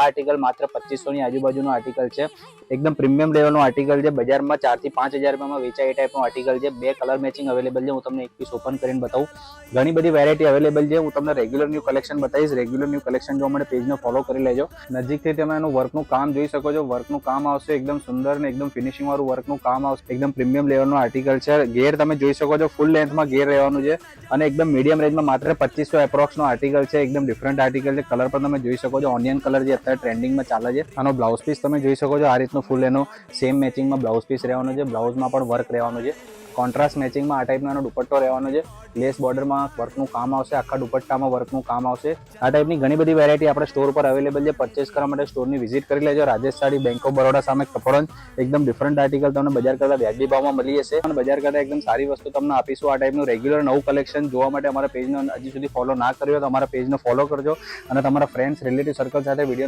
Article માત્ર 2500 ની આજુબાજુનું આર્ટિકલ છે। એકદમ પ્રીમિયમ લેવલનું આર્ટિકલ છે। બજારમાં 4 થી 5000 રૂપિયામાં વેચાય એ ટાઈપનું આર્ટિકલ છે। 2 કલર મેચિંગ અવેલેબલ છે। હું તમને એક પીસ ઓપન કરીને બતાવું। ઘણી બધી વેરાયટી અવેલેબલ છે। હું તમને રેગ્યુલર ન્યૂ કલેક્શન બતાવીશ। રેગ્યુલર ન્યૂ કલેક્શન જોવા માટે પેજને ફોલો કરી લેજો। નજીકથી તમે એનું વર્કનું કામ જોઈ શકો છો। વર્કનું કામ આવશે એકદમ સુંદર ને એકદમ ફિનિશિંગ વાળું વર્કનું કામ આવશે। એકદમ પ્રીમિયમ લેવલનું આર્ટિકલ છે। ગેર તમે જોઈ શકો છો, ફૂલ લેન્થમાં ગેર રહેવાનું છે અને એકદમ મીડિયમ રેન્જમાં માત્ર 2500 એપ્રોક્સનો આર્ટિકલ છે। એકદમ ડિફરન્ટ આર્ટિકલ છે। કલર પણ તમે જોઈ શકો છો, ઓનિયન કલર જે અત્યારે ટ્રેન્ડિંગમાં ચાલે છે। આનો બ્લાઉઝ પીસ તમે જોઈ શકો છો, આ રીતનું ફૂલ એનું સેમ મેચિંગમાં બ્લાઉઝ પીસ રહેવાનું છે। બ્લાઉઝમાં પણ વર્ક રહેવાનું છે। કોન્ટ્રાસ્ટ મેચિંગમાં આ ટાઈપનો એનો દુપટ્ટો રહેવાનો છે। લેસ બોર્ડરમાં વર્કનું કામ આવશે। આખા દુપટ્ટામાં વર્કનું કામ આવશે। આ ટાઈપની ઘણી બધી વેરાયટી આપણે સ્ટોર પર અવેલેબલ છે। પરચેસ કરવા માટે સ્ટોરની વિઝિટ કરી લેજો। રાજેશ સાડી, બેંક ઓફ બરોડા સામે કપડવંજ। એકદમ ડિફરન્ટ આર્ટિકલ તમને બજાર કરતા વ્યાજબી ભાવમાં મળી જશે અને બજાર કરતા એકદમ સારી વસ્તુ તમને આપીશું। આ ટાઈપનું રેગ્યુલર નવું કલેક્શન જોવા માટે અમારા પેજને હજી સુધી ફોલો ના કર્યો તો અમારા પેજને ફોલો કરજો અને તમારા ફ્રેન્ડ્સ, રિલેટિવ સર્કલ સાથે વિડીયોને